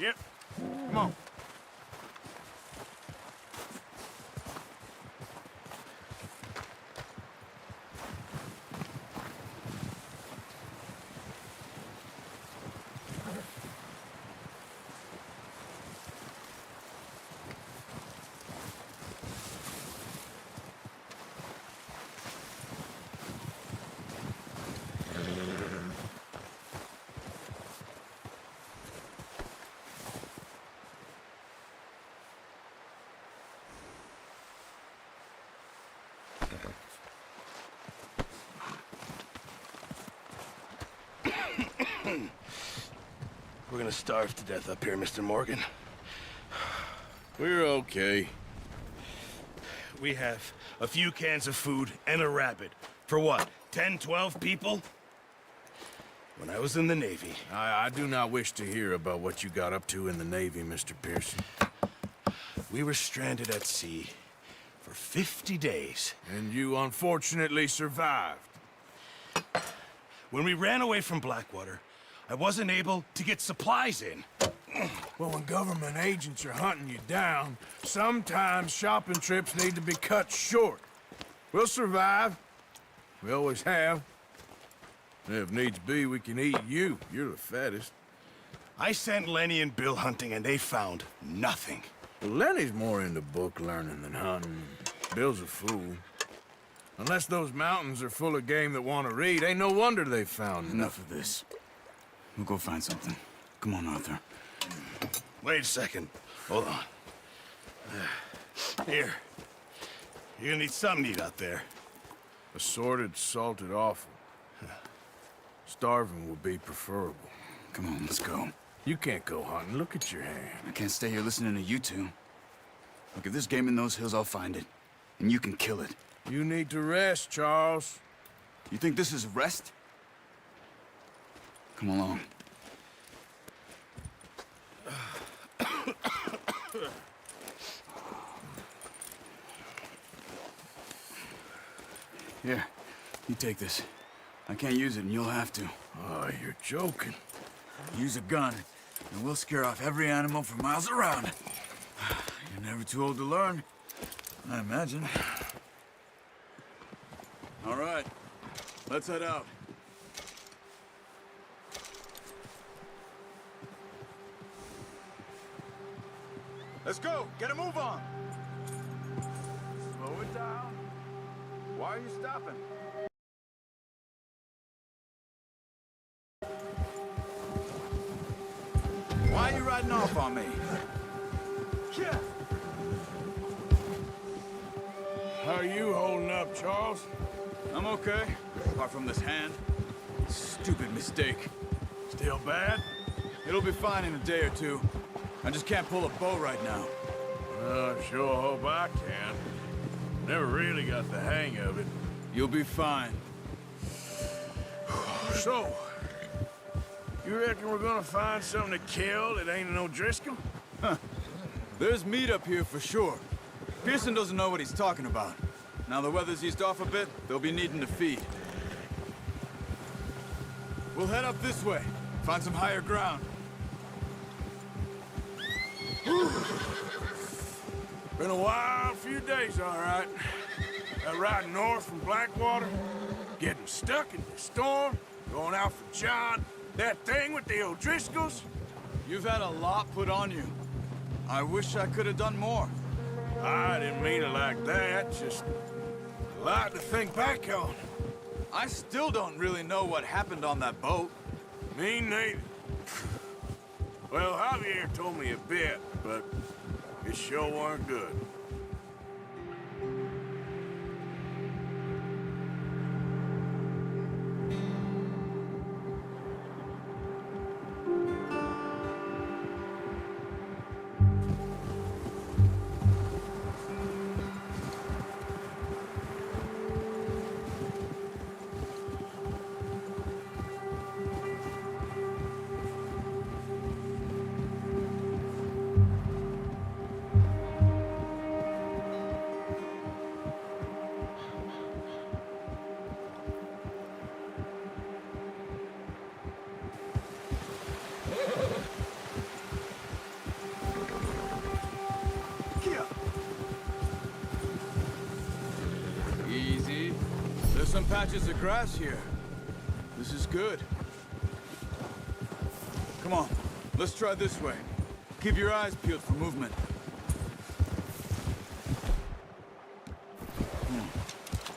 Yep. Come on. We're gonna starve to death up here, Mr. Morgan. We're okay. We have a few cans of food and a rabbit. For what, 10, 12 people? When I was in the Navy... I do not wish to hear about what you got up to in the Navy, Mr. Pearson. We were stranded at sea for 50 days. And you unfortunately survived. When we ran away from Blackwater, I wasn't able to get supplies in. Well, when government agents are hunting you down, sometimes shopping trips need to be cut short. We'll survive. We always have. And if needs be, we can eat you. You're the fattest. I sent Lenny and Bill hunting, and they found nothing. Well, Lenny's more into book learning than hunting. Bill's a fool. Unless those mountains are full of game that want to read, ain't no wonder they found Enough of this. We'll go find something. Come on, Arthur. Wait a second. Hold on. Here. You're gonna need something to eat out there. Assorted, salted offal. Starving would be preferable. Come on, let's go. You can't go hunting. Look at your hand. I can't stay here listening to you two. Look, if there's game in those hills, I'll find it. And you can kill it. You need to rest, Charles. You think this is rest? Come along. Here, you take this. I can't use it, and you'll have to. Oh, you're joking. Use a gun, and we'll scare off every animal for miles around. You're never too old to learn, I imagine. All right, let's head out. Let's go! Get a move on! Slow it down. Why are you stopping? Why are you riding riding off on me. How are you holding up, Charles? I'm okay, apart from this hand. Stupid mistake. Still bad? It'll be fine in a day or two. I just can't pull a bow right now. I sure hope I can. Never really got the hang of it. You'll be fine. So, you reckon we're gonna find something to kill that ain't no Driscoll? There's meat up here for sure. Pearson doesn't know what he's talking about. Now the weather's eased off a bit, they'll be needing to feed. We'll head up this way, find some higher ground. Been a wild few days, all right. That ride north from Blackwater, getting stuck in the storm, going out for John, that thing with the O'Driscolls. You've had a lot put on you. I wish I could have done more. I didn't mean it like that, just a lot to think back on. I still don't really know what happened on that boat. Me neither. Well, Javier told me a bit, but it sure weren't good. Easy. There's some patches of grass here. This is good. Come on, let's try this way. Keep your eyes peeled for movement.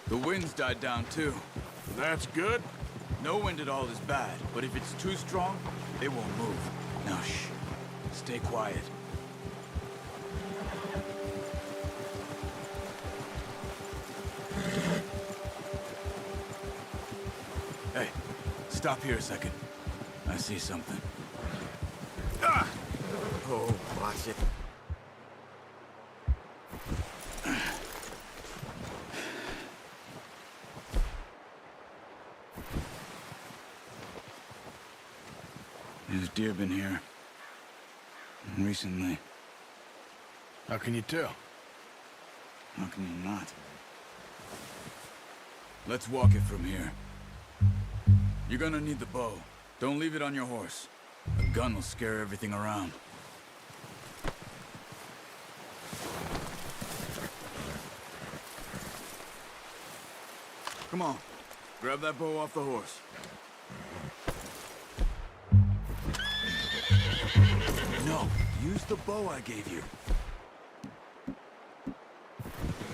The wind's died down too. That's good. No wind at all is bad, but if it's too strong, it won't move. Now shh. Stay quiet. Hey, stop here a second. I see something. Ah! Oh, watch it. There's deer been here. Recently. How can you tell? How can you not? Let's walk it from here. You're gonna need the bow. Don't leave it on your horse. A gun will scare everything around. Come on. Grab that bow off the horse. No, use the bow I gave you.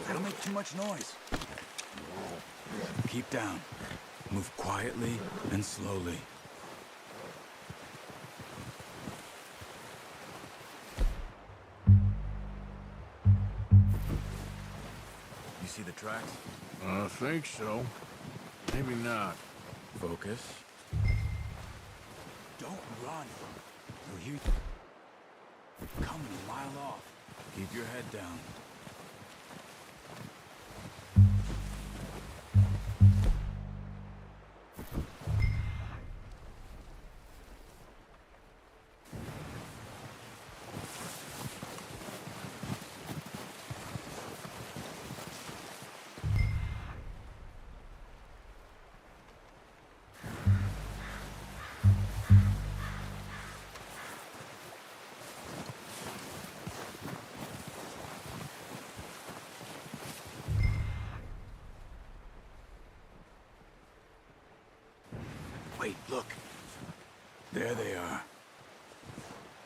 That'll make too much noise. Keep down. Move quietly and slowly. You see the tracks? I think so. Maybe not. Focus. Don't run. You'll hear coming a mile off. Keep your head down. Wait, look. There they are.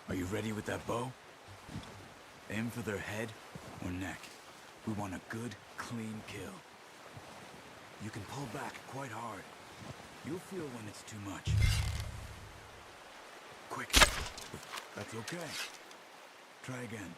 Are you ready with that bow? Aim for their head or neck. We want a good, clean kill. You can pull back quite hard. You'll feel when it's too much. Quick. That's It's okay. Try again.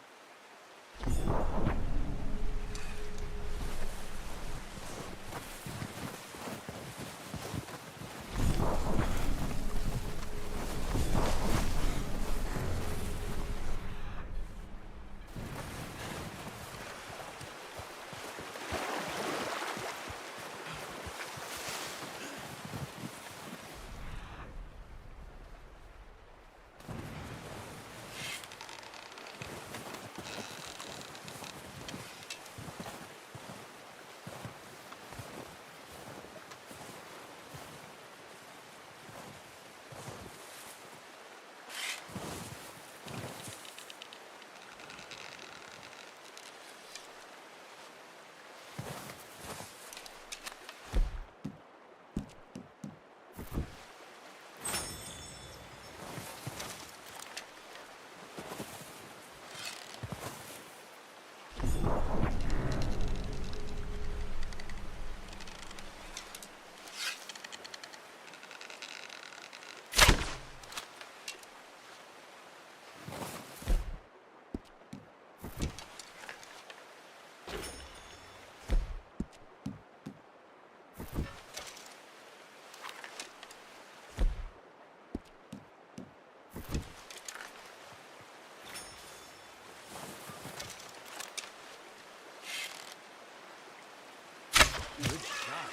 Good shot.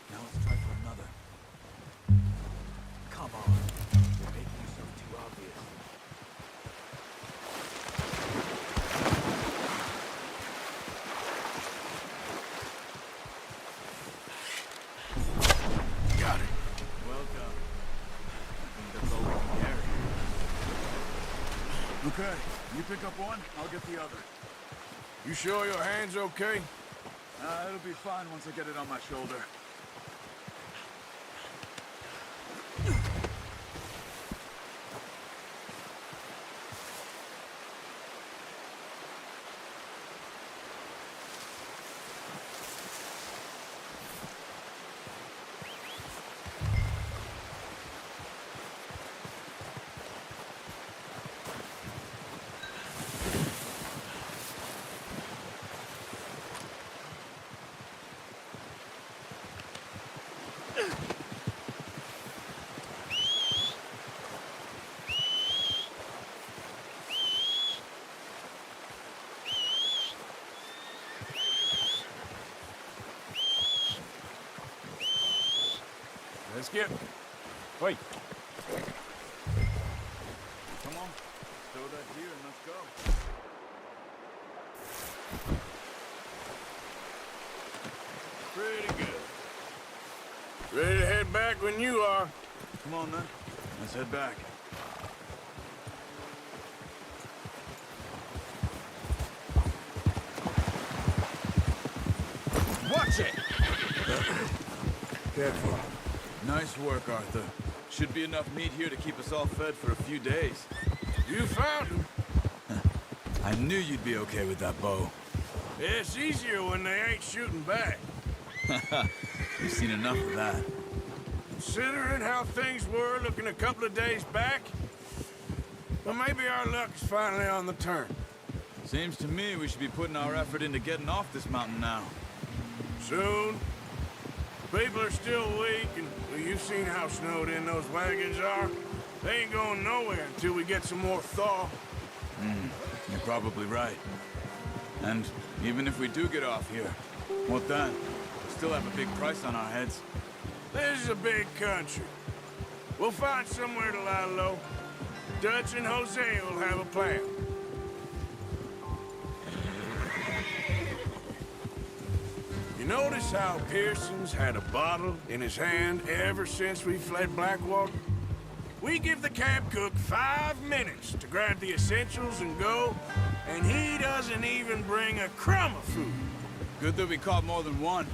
Now let's try for another. Come on. You're making yourself too obvious. Got it. Well done. I think that's all we can carry. Okay, you pick up one, I'll get the other. You sure your hand's okay? It'll be fine once I get it on my shoulder. Let's get... Wait. Come on, throw that here and let's go. Pretty good. Ready to head back when you are. Come on then, let's head back. Watch it! Careful. Nice work, Arthur. Should be enough meat here to keep us all fed for a few days. You found him. I knew you'd be okay with that bow. It's easier when they ain't shooting back. You've seen enough of that. Considering how things were looking a couple of days back, well, maybe our luck is finally on the turn. Seems to me we should be putting our effort into getting off this mountain now. Soon. People are still weak, and well, you've seen how snowed in those wagons are. They ain't going nowhere until we get some more thaw. You're probably right. And even if we do get off here, what then? We still have a big price on our heads. This is a big country. We'll find somewhere to lie low. Dutch and Jose will have a plan. You notice how Pearson's had a bottle in his hand ever since we fled Blackwater? We give the camp cook 5 minutes to grab the essentials and go, and he doesn't even bring a crumb of food. Good that we caught more than one.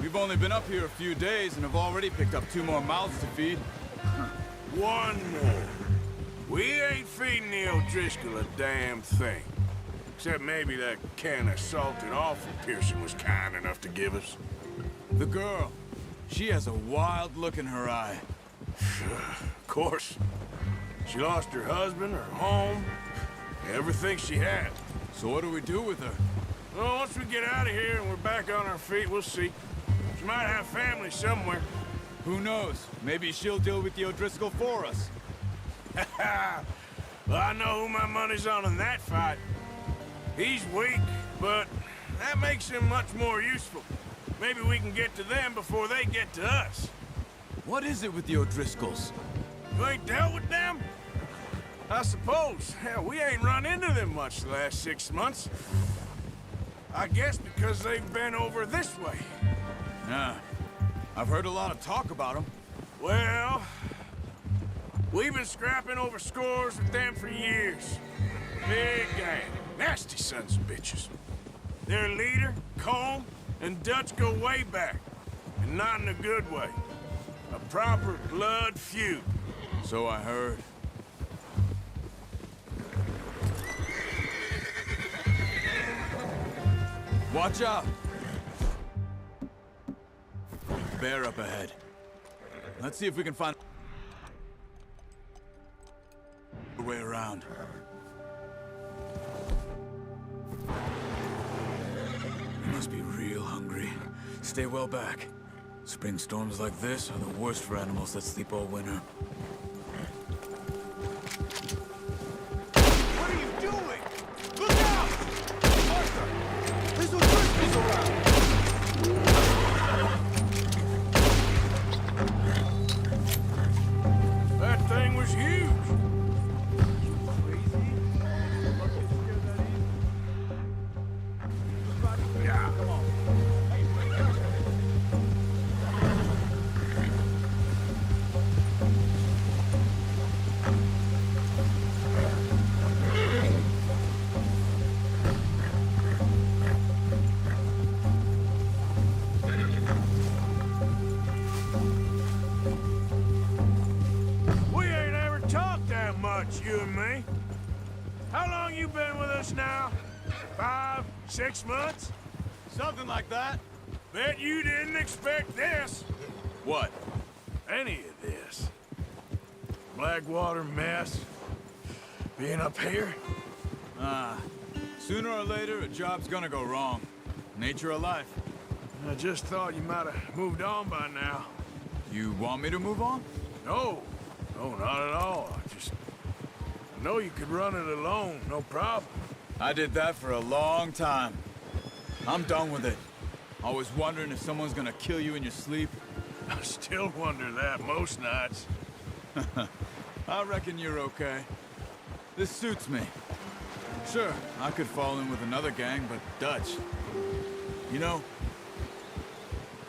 We've only been up here a few days and have already picked up 2 more mouths to feed. One more. We ain't feeding the O'Driscoll a damn thing. Except maybe that can of salted offal Pearson was kind enough to give us. The girl. She has a wild look in her eye. Of course. She lost her husband, her home, everything she had. So what do we do with her? Well, once we get out of here and we're back on our feet, we'll see. She might have family somewhere. Who knows? Maybe she'll deal with the O'Driscoll for us. Well, I know who my money's on in that fight. He's weak, but that makes him much more useful. Maybe we can get to them before they get to us. What is it with the O'Driscolls? You ain't dealt with them? I suppose. Hell, we ain't run into them much the last 6 months. I guess because they've been over this way. Yeah. I've heard a lot of talk about them. Well, we've been scrapping over scores with them for years. Big gang. Nasty sons of bitches. Their leader, Colm, and Dutch go way back. And not in a good way. A proper blood feud. So I heard. Watch out! Bear up ahead. Let's see if we can find a way around. You must be real hungry. Stay well back. Spring storms like this are the worst for animals that sleep all winter. What are you doing? Look out! Arthur! There's no Christmas around! That thing was huge! Yeah. Come on. We ain't ever talked that much, you and me. How long you been with us now? 5, 6 months? Something like that. Bet you didn't expect this. What? Any of this. Blackwater mess. Being up here. Sooner or later, a job's gonna go wrong. Nature of life. I just thought you might have moved on by now. You want me to move on? No. No, not at all. I know you could run it alone, no problem. I did that for a long time. I'm done with it. Always wondering if someone's gonna kill you in your sleep. I still wonder that most nights. I reckon you're okay. This suits me. Sure, I could fall in with another gang, but Dutch... You know,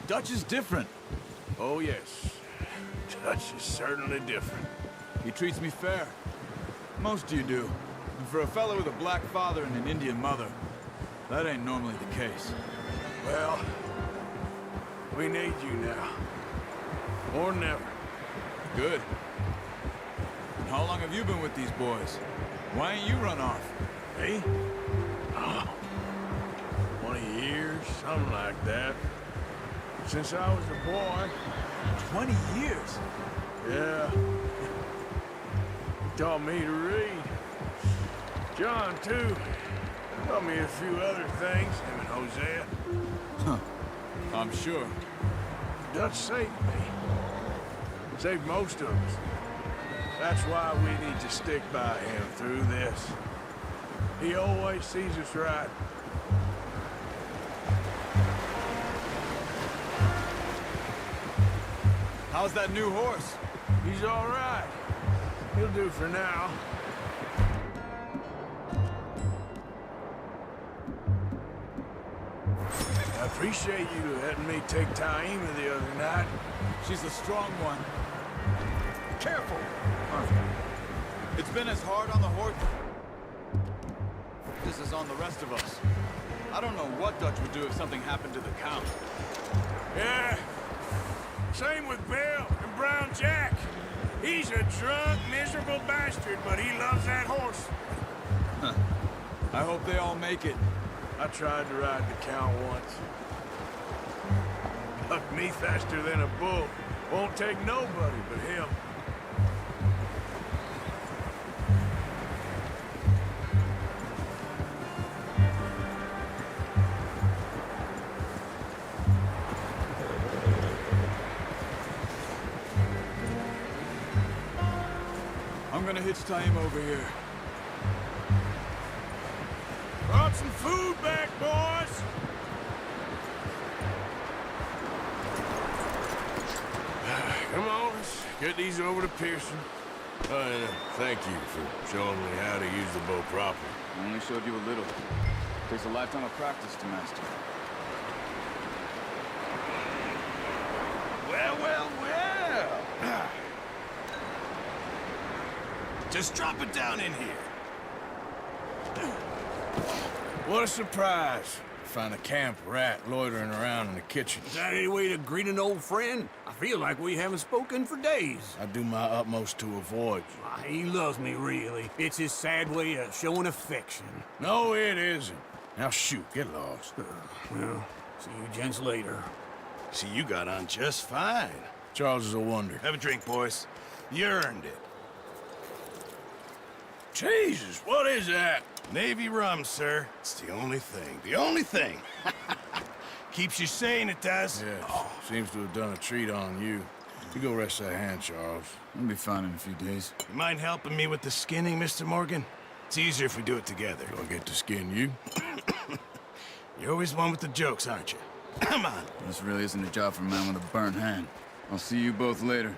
Dutch is different. Oh, yes. Dutch is certainly different. He treats me fair. Most of you do. And for a fellow with a black father and an Indian mother, that ain't normally the case. Well, we need you now. Or never. Good. And how long have you been with these boys? Why ain't you run off? Me? Oh, 20 years, something like that. Since I was a boy. 20 years? Yeah. He taught me to read. John, too. Taught me a few other things, him and Hosea. I'm sure. Dutch saved me. Saved most of us. That's why we need to stick by him through this. He always sees us right. How's that new horse? He's all right. He'll do for now. I appreciate you letting me take Taima the other night. She's a strong one. Careful! It's been as hard on the horse as is on the rest of us. I don't know what Dutch would do if something happened to the Count. Yeah. Same with Bill and Brown Jack. He's a drunk, miserable bastard, but he loves that horse. I hope they all make it. I tried to ride the Count once. Bucked me faster than a bull. Won't take nobody but him. I'm gonna hitch tie him over here. Brought some food back, boys! Come on, let's get these over to Pearson. And thank you for showing me how to use the bow properly. I only showed you a little. Takes a lifetime of practice to master. Well, well, well. Just drop it down in here. What a surprise. Find a camp rat loitering around in the kitchen. Is that any way to greet an old friend? I feel like we haven't spoken for days. I do my utmost to avoid you. Why, he loves me, really. It's his sad way of showing affection. No, it isn't. Now shoot, get lost. Well, see you gents later. See, you got on just fine. Charles is a wonder. Have a drink, boys. You earned it. Jesus, what is that? Navy rum, sir. It's the only thing. The only thing. Keeps you sane, it does. Yes, seems to have done a treat on you. You go rest that hand, Charles. I'll be fine in a few days. You mind helping me with the skinning, Mr. Morgan? It's easier if we do it together. Do I get to skin you? You're always one with the jokes, aren't you? Come on. This really isn't a job for a man with a burnt hand. I'll see you both later.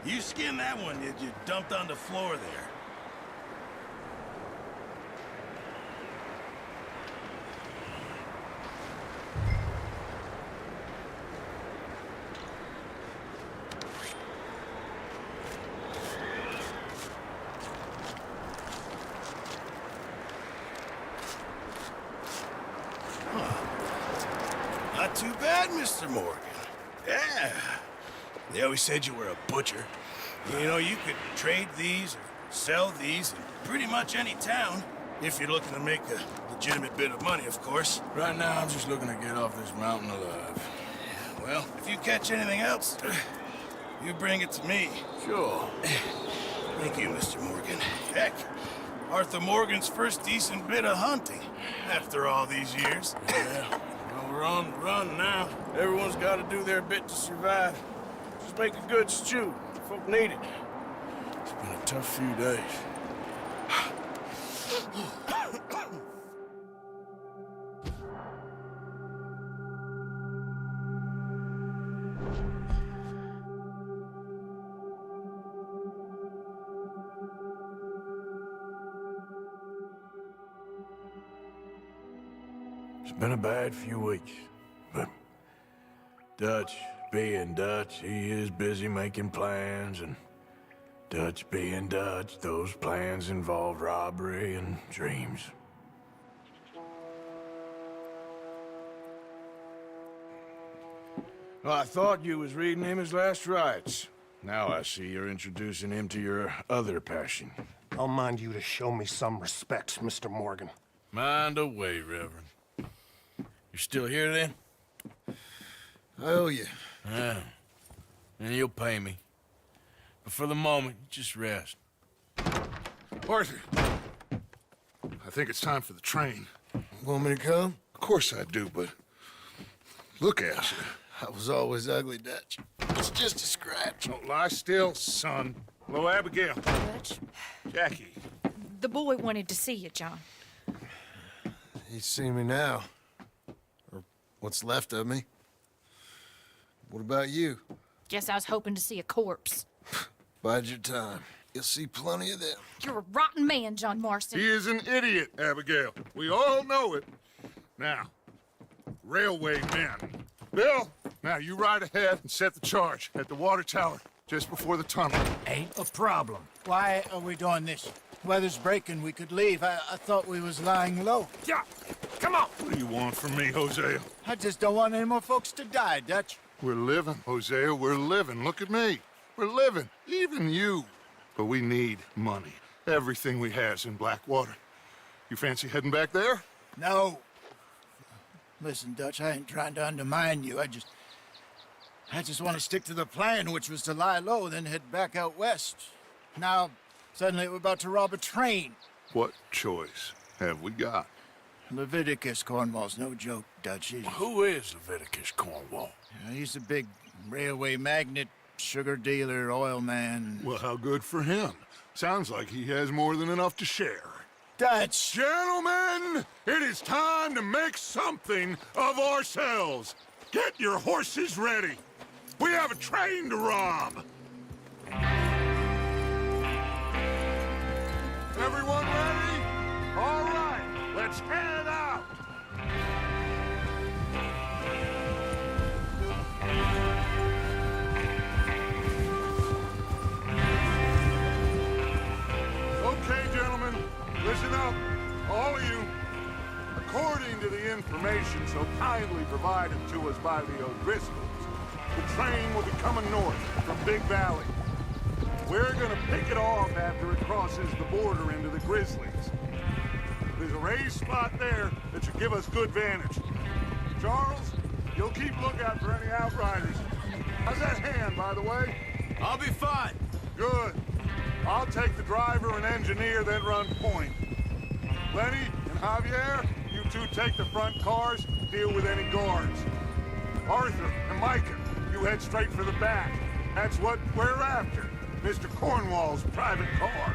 You skin that one that you dumped on the floor there. Not too bad, Mr. Morgan. Yeah. They always said you were a butcher. You know, you could trade these or sell these in pretty much any town, if you're looking to make a legitimate bit of money, of course. Right now, I'm just looking to get off this mountain alive. Well, if you catch anything else, you bring it to me. Sure. Thank you, Mr. Morgan. Heck, Arthur Morgan's first decent bit of hunting after all these years. Yeah. Well, we're on the run now. Everyone's got to do their bit to survive. Just make a good stew. Folk need it. It's been a tough few days. It's been a bad few weeks, but Dutch being Dutch, he is busy making plans, and Dutch being Dutch, those plans involve robbery and dreams. Well, I thought you was reading him his last rites. Now I see you're introducing him to your other passion. I'll mind you to show me some respect, Mr. Morgan. Mind away, Reverend. You're still here, then? I owe you. Yeah. And you'll pay me. But for the moment, just rest. Arthur, I think it's time for the train. Want me to come? Of course I do, but look at you. I was always ugly, Dutch. It's just a scratch. Don't lie still, son. Hello, Abigail. Dutch, Jackie. the boy wanted to see you, John. You see me now. Or what's left of me. What about you? Guess I was hoping to see a corpse. Bide your time. You'll see plenty of them. You're a rotten man, John Marston. He is an idiot, Abigail. We all know it. Now, railway men. Bill, now you ride ahead and set the charge at the water tower just before the tunnel. Ain't a problem. Why are we doing this? Weather's breaking. We could leave. I thought we was lying low. Yeah, come on. What do you want from me, Hosea? I just don't want any more folks to die, Dutch. We're living, Hosea, we're living. Look at me. We're living, even you. But we need money. Everything we has in Blackwater. You fancy heading back there? No. Listen, Dutch, I ain't trying to undermine you. I just want to stick to the plan, which was to lie low, then head back out west. Now, suddenly we're about to rob a train. What choice have we got? Leviticus Cornwall's no joke, Dutch. Who is Leviticus Cornwall? He's a big railway magnate, sugar dealer, oil man. Well, how good for him. Sounds like he has more than enough to share. Dutch! Gentlemen, it is time to make something of ourselves. Get your horses ready. We have a train to rob. Everyone ready? All right, let's head out. Okay, gentlemen, listen up, all of you. According to the information so kindly provided to us by the O'Driscolls, the train will be coming north from Big Valley. We're gonna pick it off after it crosses the border into the Grizzlies. There's a raised spot there that should give us good vantage. Charles, you'll keep lookout for any outriders. How's that hand, by the way? I'll be fine. Good. I'll take the driver and engineer, then run point. Lenny and Javier, you two take the front cars, deal with any guards. Arthur and Micah, you head straight for the back. That's what we're after. Mr. Cornwall's private car.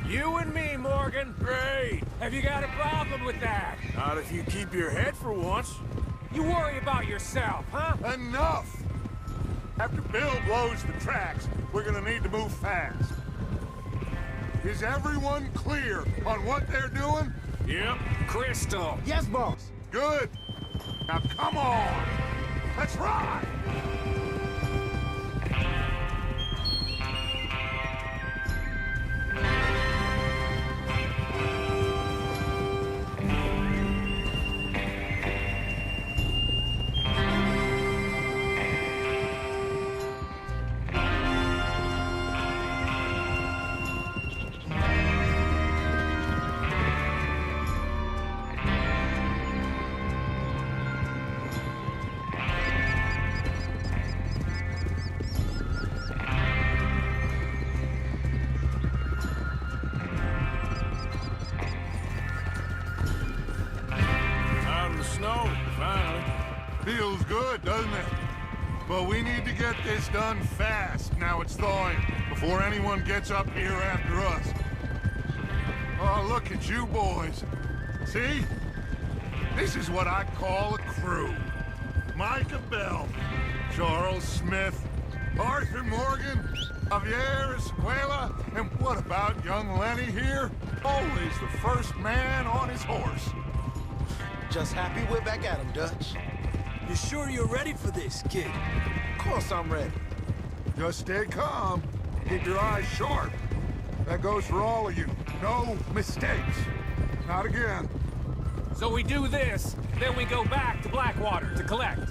You and me, Morgan. Great. Have you got a problem with that? Not if you keep your head for once. You worry about yourself, huh? Enough! After Bill blows the tracks, we're gonna need to move fast. Is everyone clear on what they're doing? Yep. Crystal. Yes, boss. Good. Now come on. Let's ride. Snow, finally. Feels good, doesn't it? But we need to get this done fast, now it's thawing, before anyone gets up here after us. Oh, look at you boys. See? This is what I call a crew. Micah Bell, Charles Smith, Arthur Morgan, Javier Escuela, and what about young Lenny here? Always the first man on his horse. Just happy we're back at him, Dutch. You sure you're ready for this, kid? Of course I'm ready. Just stay calm. Keep your eyes sharp. That goes for all of you. No mistakes. Not again. So we do this, then we go back to Blackwater to collect.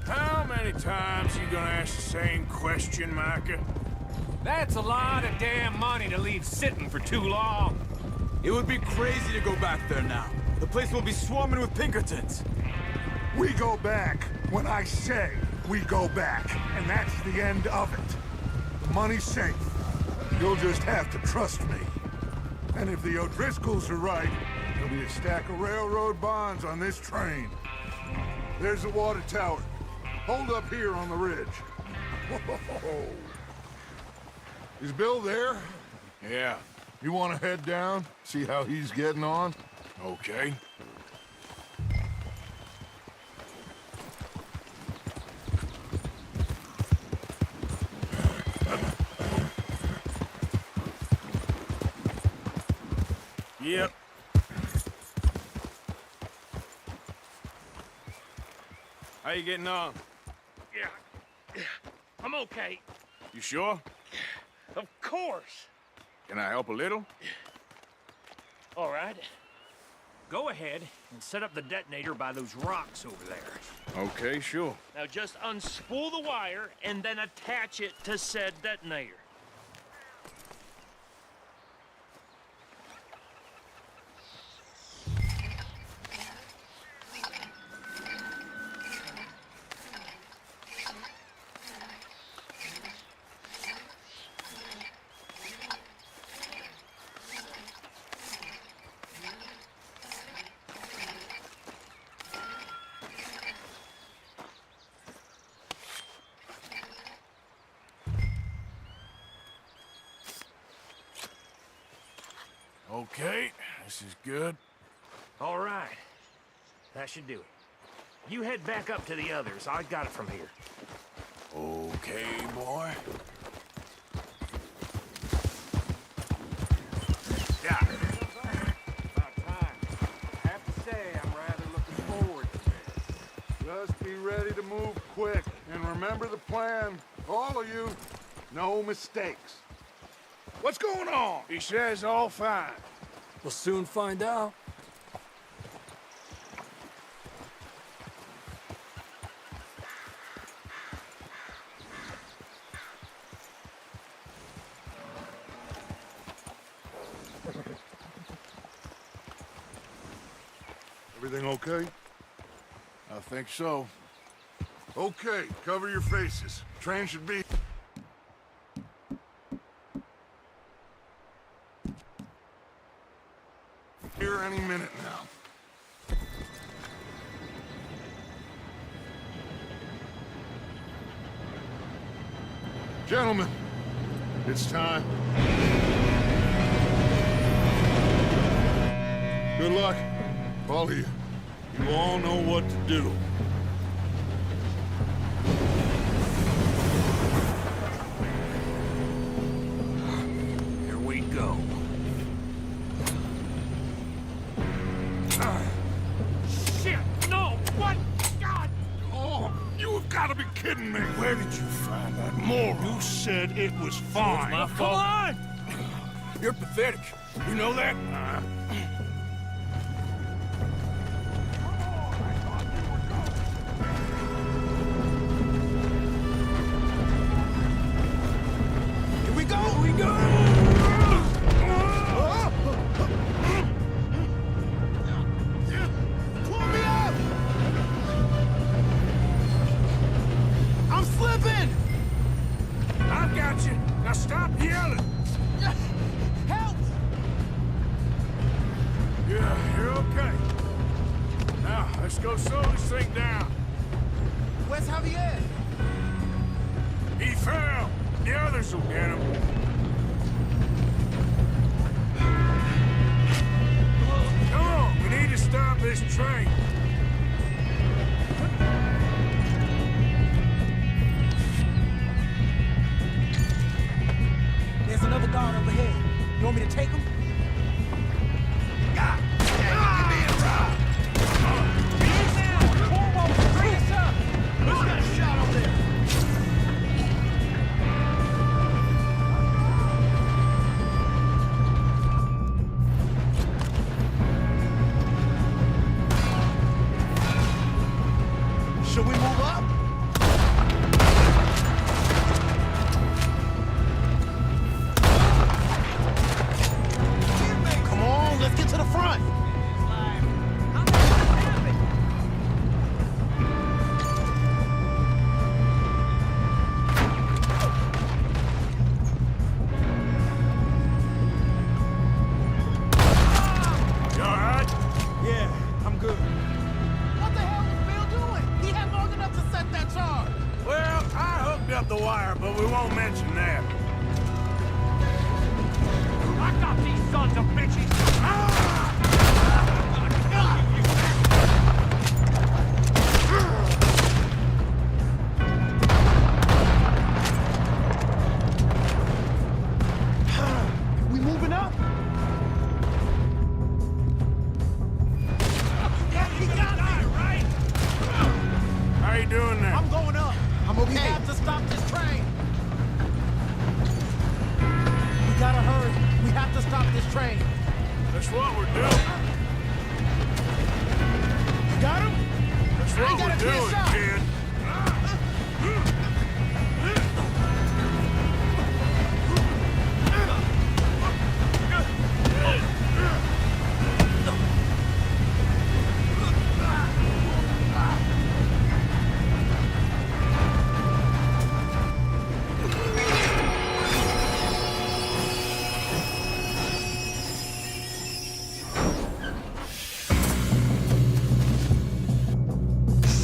How many times you gonna ask the same question, Micah? That's a lot of damn money to leave sitting for too long. It would be crazy to go back there now. The place will be swarming with Pinkertons. We go back when I say we go back, and that's the end of it. The money's safe. You'll just have to trust me. And if the O'Driscolls are right, there'll be a stack of railroad bonds on this train. There's the water tower. Hold up here on the ridge. Whoa. Is Bill there? Yeah. You want to head down, see how he's getting on? Okay. Yep. How you getting on? Yeah, I'm okay. You sure? Of course. Can I help a little? All right. Go ahead and set up the detonator by those rocks over there. Okay, sure. Now just unspool the wire and then attach it to said detonator. Okay, this is good. All right. That should do it. You head back up to the others. I got it from here. Okay, boy. Yeah. About time. I have to say, I'm rather looking forward to this. Just be ready to move quick, and remember the plan. All of you, no mistakes. What's going on? He says all fine. We'll soon find out. Everything okay? I think so. Okay, cover your faces. Train should be... here any minute now. Gentlemen, it's time. Good luck, all of you. You all know what to do. Here we go. Shit! No! What? God! Oh, you have got to be kidding me. Where did you find that moron? You said it was fine. My fault. Come on! You're pathetic. You know that? Here we go! Here we go! Pull me up! I'm slipping! I've got you. Now stop yelling. Help! Yeah, you're okay. Now, let's go slow this thing down. Where's Javier? He fell. The others will get him. Come on, we need to stop this train. There's another guard overhead. You want me to take him? Should we move up? Come on, let's get to the front. You all right? Yeah, I'm good. What the hell was Bill doing? He had long enough to set that charge. Well, I hooked up the wire, but we won't mention that. I got these sons of bitches! We moving up? He got me, right? How you doing there? I'm going up. I'm okay. We have to stop this train. We gotta hurry. We have to stop this train. That's what we're doing. You got him? That's I what got a we're clear doing, shot. kid.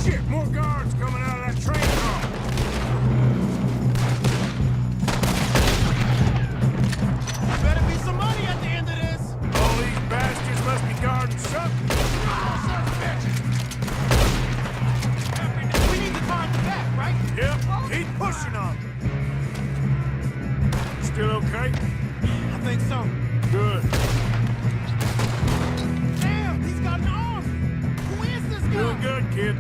Shit, more guards coming out of that train car. think so. Good. Damn, he's got an arm! Who is this guy? Doing good, kid.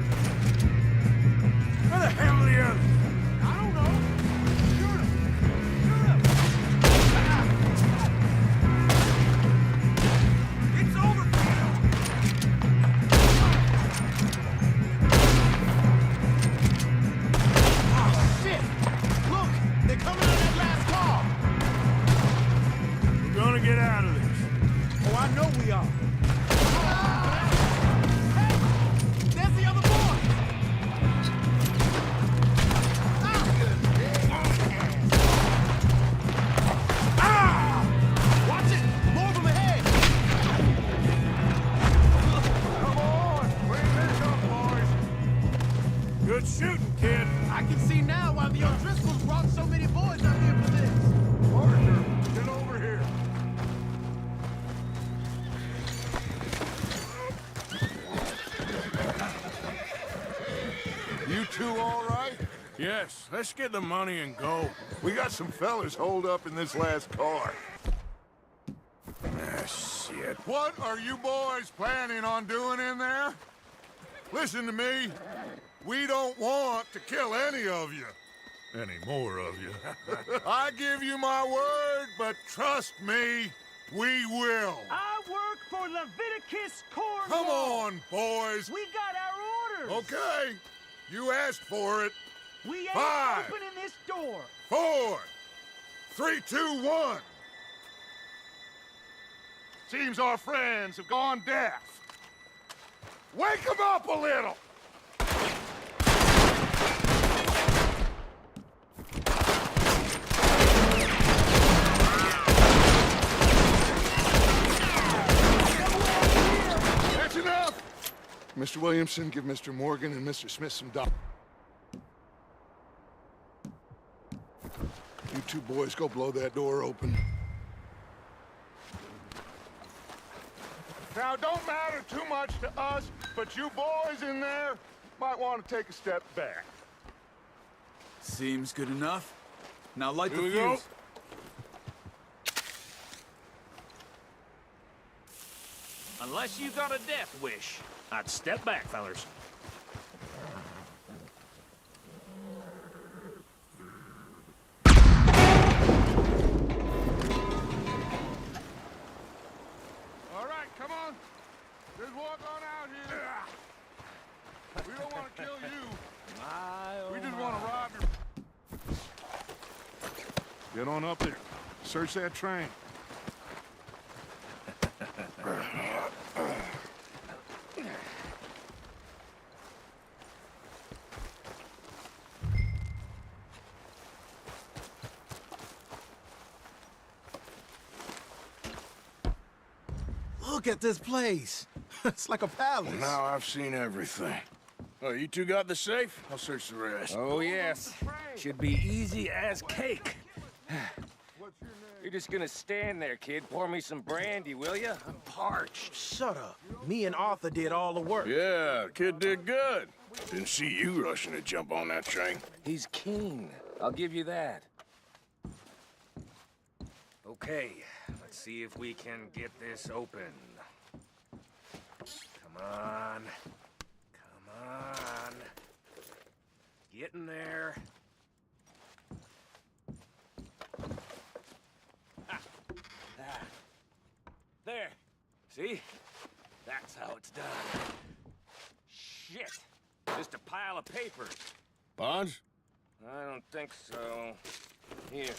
Where the hell are the others? I don't know. Shoot him! Shoot him! It's over, Phil! Oh, shit! Look! They're coming out of that last car! We're gonna get out of this. Oh, I know we are. Hey! There's the other boy! Watch it! More of them ahead! Come on! Bring this up, boys. Good shooting, kid. I can see now why the O'Driscolls brought so many boys out here for this. Parker, get over here. You two all right? Yes, let's get the money and go. We got some fellas holed up in this last car. Ah, shit. What are you boys planning on doing in there? Listen to me. We don't want to kill any of you. Any more of you. I give you my word, but trust me, we will. I work for Leviticus Corps. Come on, boys. We got our orders. Okay. You asked for it. We ain't 5, opening this door. 4, 3, 2, 1. Seems our friends have gone deaf. Wake them up a little. That's enough. Mr. Williamson, give Mr. Morgan and Mr. Smith some dollars. You two boys go blow that door open. Now, don't matter too much to us, but you boys in there might want to take a step back. Seems good enough. Now light the Here we fuse. go. Unless you got a death wish, I'd step back, fellers. All right, come on. Just walk on out here. We don't want to kill you. We just want to rob you. Get on up there. Search that train. Look at this place. It's like a palace. Now I've seen everything. Oh, you two got the safe? I'll search the rest. Oh, yes. Should be easy as cake. You're just gonna stand there, kid. Pour me some brandy, will ya? I'm parched. Shut up. Me and Arthur did all the work. Yeah, kid did good. Didn't see you rushing to jump on that train. He's keen. I'll give you that. Okay, let's see if we can get this open. Come on. Come on. Get in there. There. See? That's how it's done. Shit. Just a pile of papers. Bonds? I don't think so. Here.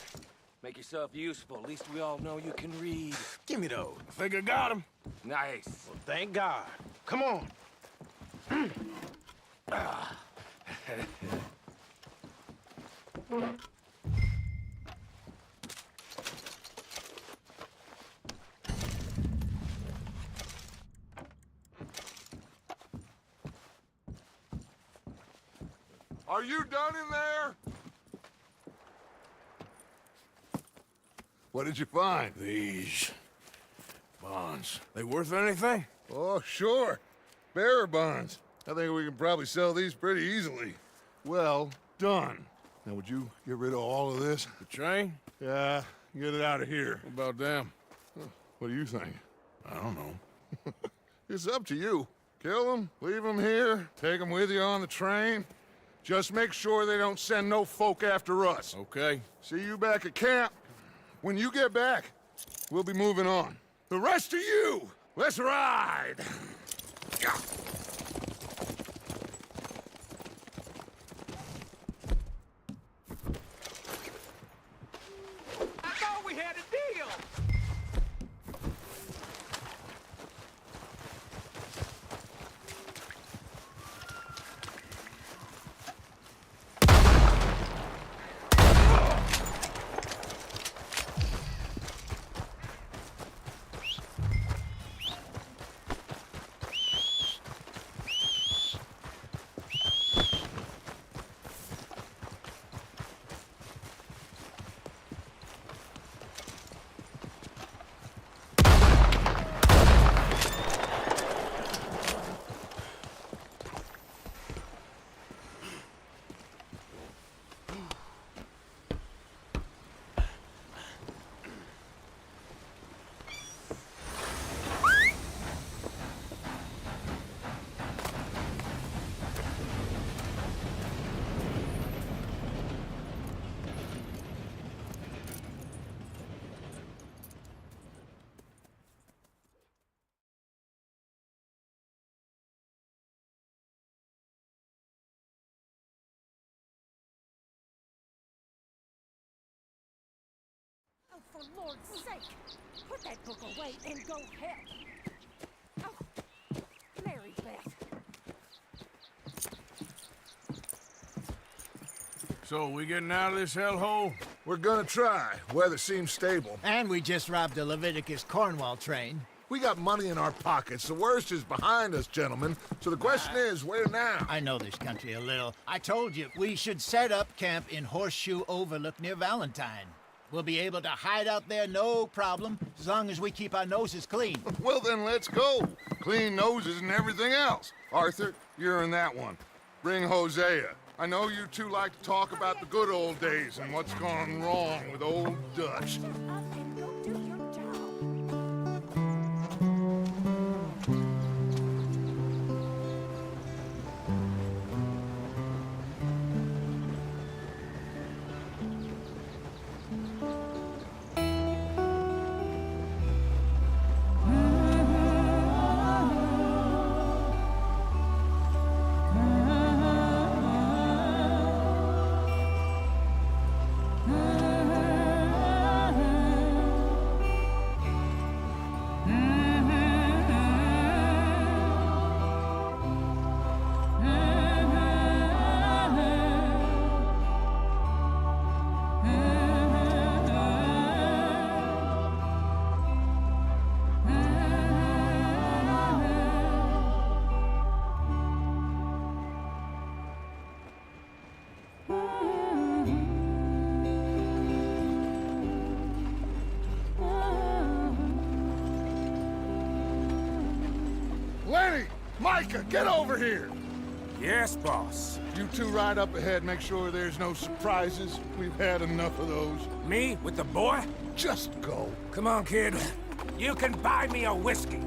Make yourself useful. At least we all know you can read. Give me those. I think I got him. Nice. Well, thank God. Come on. Are you done in there? What did you find? These bonds. They worth anything? Oh, sure. Bearer bonds. I think we can probably sell these pretty easily. Well done. Now, would you get rid of all of this? The train? Yeah, Get it out of here. What about them? What do you think? I don't know. It's up to you. Kill them, leave them here, take them with you on the train. Just make sure they don't send no folk after us. Okay. See you back at camp. When you get back, we'll be moving on. The rest of you, let's ride! I thought we had a deal! Oh, for Lord's sake, put that book away and go help. Oh, Mary Beth. So, we getting out of this hellhole? We're gonna try. Weather seems stable. And we just robbed a Leviticus Cornwall train. We got money in our pockets. The worst is behind us, gentlemen. So the question is, where now? I know this country a little. I told you, we should set up camp in Horseshoe Overlook near Valentine. We'll be able to hide out there no problem, as long as we keep our noses clean. Well, then let's go. Clean noses and everything else. Arthur, you're in that one. Bring Hosea. I know you two like to talk about the good old days and what's gone wrong with old Dutch. Up and go do your job. Lenny! Micah, get over here! Yes, boss. You two ride up ahead, make sure there's no surprises. We've had enough of those. Me with the boy? Just go. Come on, kid. You can buy me a whiskey.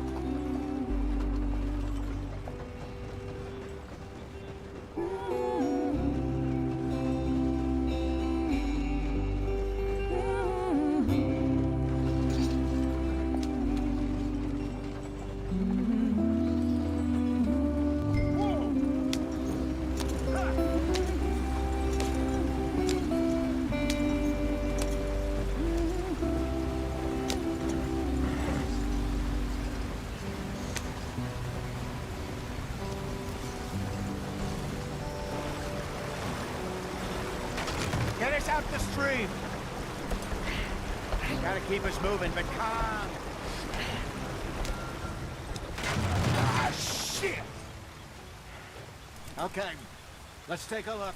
Get us out the stream. Gotta keep us moving, but calm. Ah, shit! Okay, let's take a look.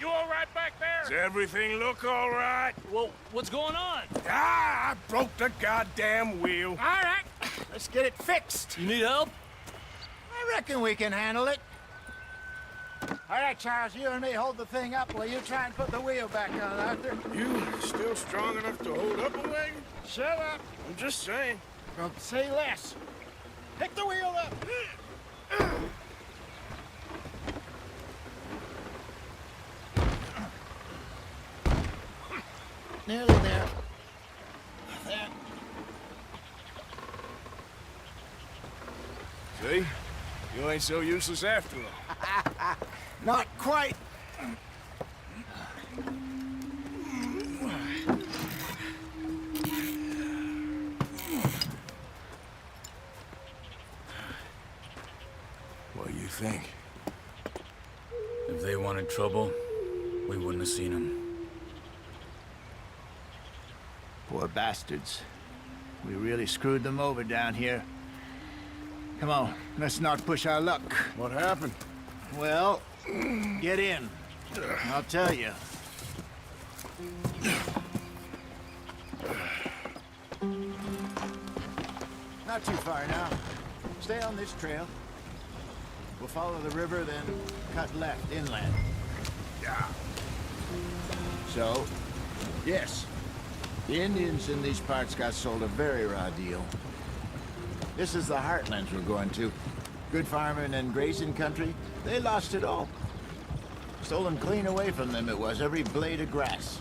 You all right back there? Does everything look all right? Well, what's going on? Ah, I broke the goddamn wheel. All right, let's get it fixed. You need help? I reckon we can handle it. All right, Charles, you and me hold the thing up while you try and put the wheel back on, Arthur. You still strong enough to hold up a wagon? Shut up. I'm just saying. Well, say less. Pick the wheel up. Nearly there. There. See? You ain't so useless after all. Not quite. What do you think? If they wanted trouble, we wouldn't have seen them. Poor bastards. We really screwed them over down here. Come on, let's not push our luck. What happened? Well, get in. I'll tell you. Not too far now. Stay on this trail. We'll follow the river, then cut left inland. Yeah. So, yes, the Indians in these parts got sold a very raw deal. This is the heartlands we're going to. Good farming and grazing country, they lost it all. Stolen clean away from them it was, every blade of grass.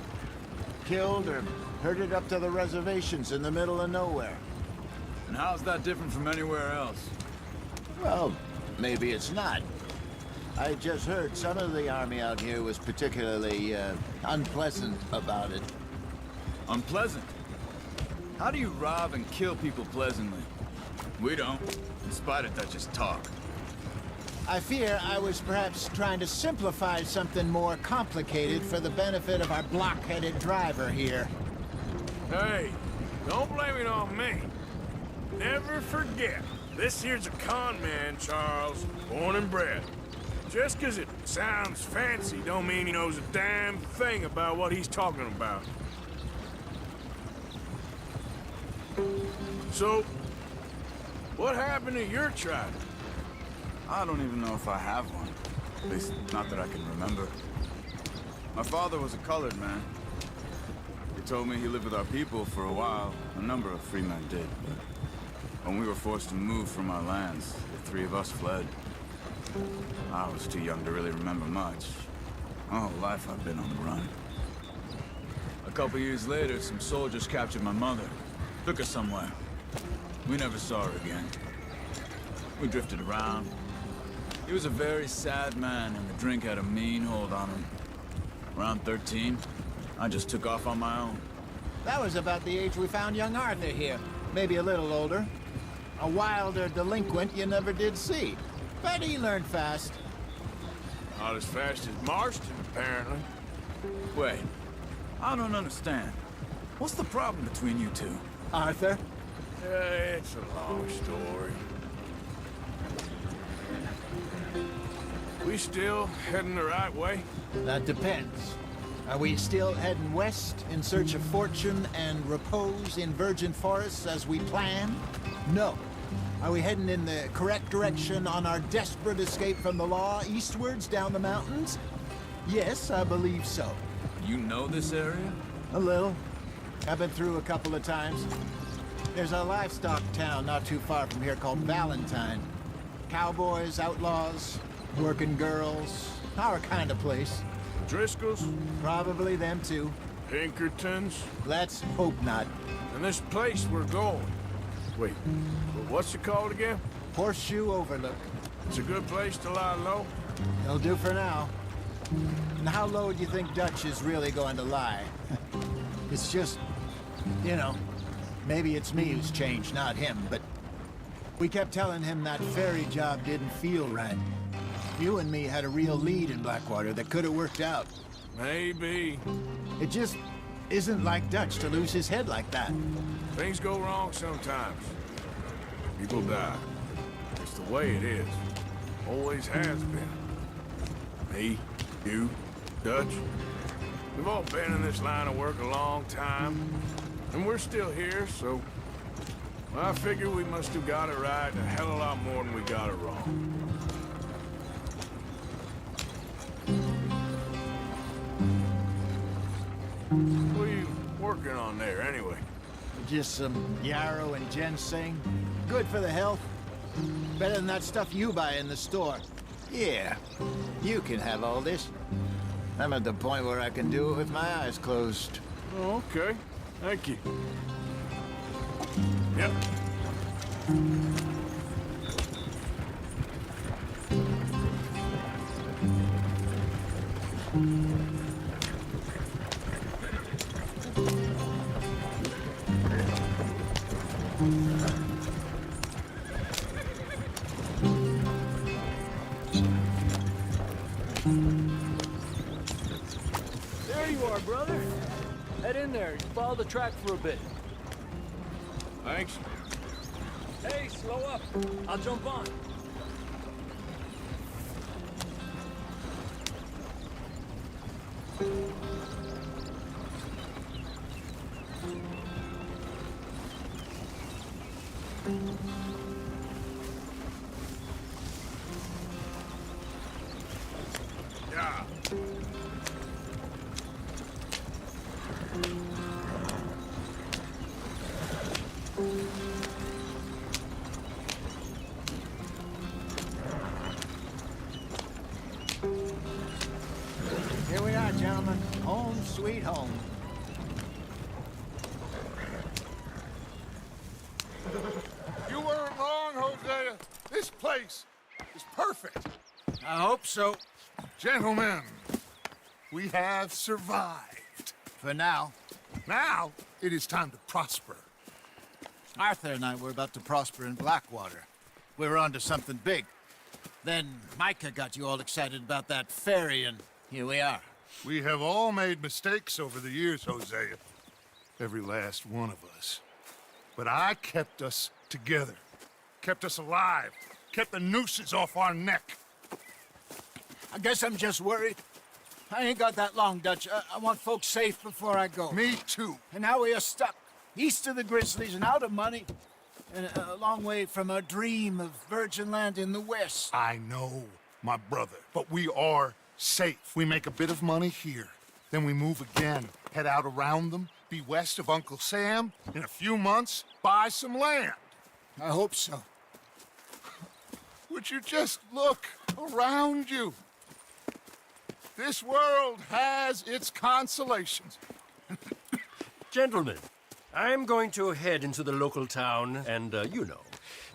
Killed or herded up to the reservations in the middle of nowhere. And how's that different from anywhere else? Well, maybe it's not. I just heard some of the army out here was particularly, unpleasant about it. Unpleasant? How do you rob and kill people pleasantly? We don't, in spite of Dutch's talk. I fear I was perhaps trying to simplify something more complicated for the benefit of our block-headed driver here. Hey, don't blame it on me. Never forget, this here's a con man, Charles, born and bred. Just 'cause it sounds fancy don't mean he knows a damn thing about what he's talking about. So, what happened to your tribe? I don't even know if I have one. At least, not that I can remember. My father was a colored man. He told me he lived with our people for a while. A number of free men did, but when we were forced to move from our lands, the three of us fled. I was too young to really remember much. My whole life I've been on the run. A couple years later, some soldiers captured my mother. Took her somewhere. We never saw her again. We drifted around. He was a very sad man, and the drink had a mean hold on him. Around 13, I just took off on my own. That was about the age we found young Arthur here. Maybe a little older. A wilder delinquent you never did see. But he learned fast. Not as fast as Marston, apparently. Wait, I don't understand. What's the problem between you two? Arthur? It's a long story. We still heading the right way? That depends. Are we still heading west in search of fortune and repose in virgin forests as we planned? No. Are we heading in the correct direction on our desperate escape from the law eastwards down the mountains? Yes, I believe so. You know this area? A little. I've been through a couple of times. There's a livestock town not too far from here called Valentine. Cowboys, outlaws, working girls, our kind of place. Driscolls? Probably them too. Pinkertons? Let's hope not. And this place we're going. Wait, what's it called again? Horseshoe Overlook. It's a good place to lie low? It'll do for now. And how low do you think Dutch is really going to lie? It's just, you know, maybe it's me who's changed, not him, but we kept telling him that ferry job didn't feel right. You and me had a real lead in Blackwater that could have worked out. Maybe. It just isn't like Dutch to lose his head like that. Things go wrong sometimes. People die. It's the way it is. Always has been. Me, you, Dutch. We've all been in this line of work a long time. And we're still here, so... well, I figure we must have got it right a hell of a lot more than we got it wrong. What are you working on there, anyway? Just some yarrow and ginseng. Good for the health. Better than that stuff you buy in the store. Yeah, you can have all this. I'm at the point where I can do it with my eyes closed. Oh, okay. Thank you. Yep. There you are, brother. Head in there and follow the track for a bit. Thanks. Hey, slow up. I'll jump on. Yeah. Here we are, gentlemen. Home sweet home. You weren't wrong, Hosea. This place is perfect. I hope so. Gentlemen, we have survived. For now. Now, it is time to prosper. Arthur and I were about to prosper in Blackwater. We were onto something big. Then Micah got you all excited about that ferry, and here we are. We have all made mistakes over the years, Hosea. Every last one of us. But I kept us together. Kept us alive. Kept the nooses off our neck. I guess I'm just worried. I ain't got that long, Dutch. I want folks safe before I go. Me too. And now we are stuck, east of the Grizzlies and out of money, and a long way from our dream of virgin land in the west. I know, my brother, but we are safe. We make a bit of money here, then we move again, head out around them, be west of Uncle Sam, in a few months, buy some land. I hope so. Would you just look around you? This world has its consolations. Gentlemen, I'm going to head into the local town and,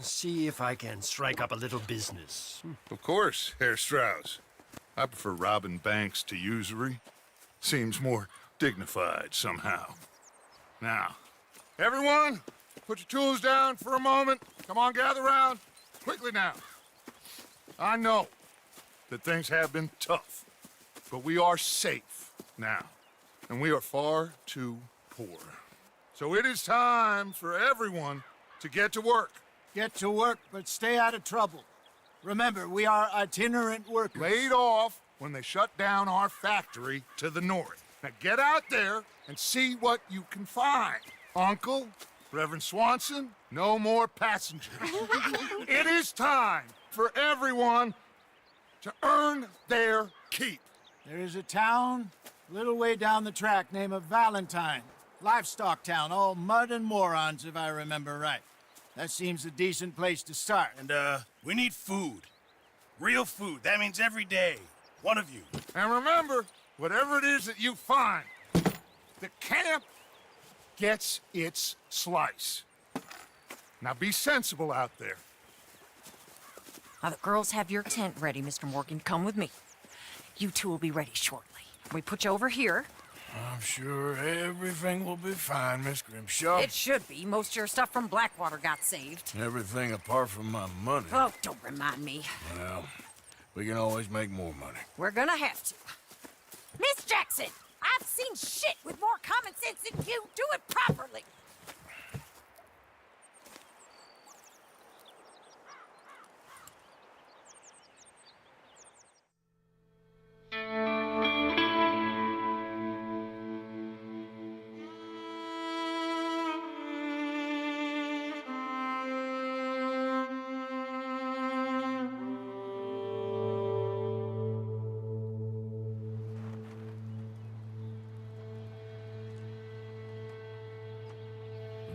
see if I can strike up a little business. Of course, Herr Strauss. I prefer robbing banks to usury. Seems more dignified somehow. Now, everyone, put your tools down for a moment. Come on, gather round. Quickly now. I know that things have been tough, but we are safe now, and we are far too poor. So it is time for everyone to get to work. Get to work, but stay out of trouble. Remember, we are itinerant workers. Laid off when they shut down our factory to the north. Now get out there and see what you can find. Uncle, Reverend Swanson, no more passengers. It is time for everyone to earn their keep. There is a town a little way down the track named Valentine. Livestock town, all mud and morons, if I remember right. That seems a decent place to start. And, we need food. Real food. That means every day. One of you. And remember, whatever it is that you find, the camp gets its slice. Now be sensible out there. Now, the girls have your tent ready, Mr. Morgan. Come with me. You two will be ready shortly. We put you over here. I'm sure everything will be fine, Miss Grimshaw. It should be. Most of your stuff from Blackwater got saved. Everything apart from my money. Oh, don't remind me. Well, we can always make more money. We're gonna have to. Miss Jackson, I've seen shit with more common sense than you. Do it properly.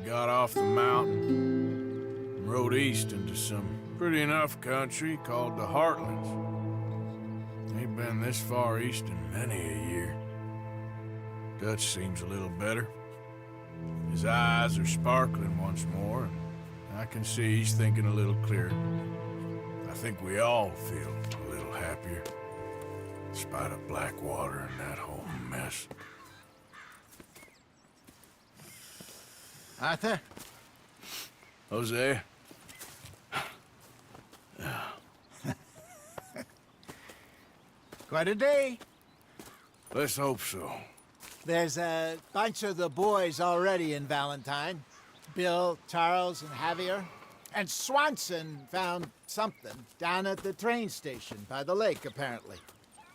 got off the mountain and rode east into some pretty enough country called the Heartlands. Ain't been this far east in many a year. Dutch seems a little better. His eyes are sparkling once more, and I can see he's thinking a little clearer. I think we all feel a little happier, in spite of Blackwater and that whole mess. Arthur? Jose? Quite a day. Let's hope so. There's a bunch of the boys already in Valentine. Bill, Charles, and Javier. And Swanson found something down at the train station by the lake, apparently.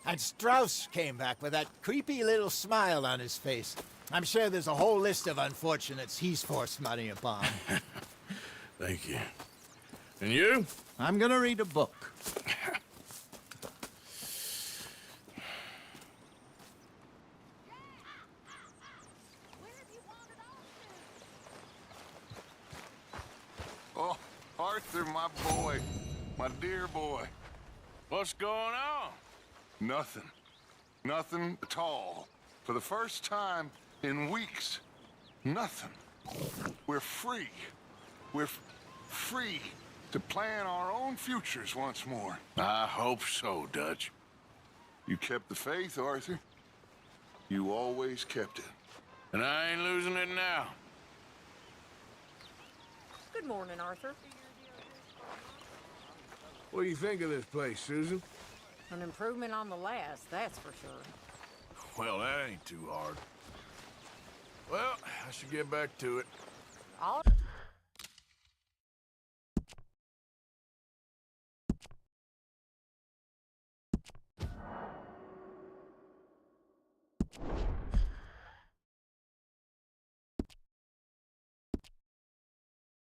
And Strauss came back with that creepy little smile on his face. I'm sure there's a whole list of unfortunates he's forced money upon. Thank you. And you? I'm gonna read a book. Oh, Arthur, my boy. My dear boy. What's going on? Nothing. Nothing at all. For the first time in weeks, nothing. We're free. We're free to plan our own futures once more. I hope so, Dutch. You kept the faith, Arthur. You always kept it. And I ain't losing it now. Good morning, Arthur. What do you think of this place, Susan? An improvement on the last, that's for sure. Well, that ain't too hard. Well, I should get back to it. All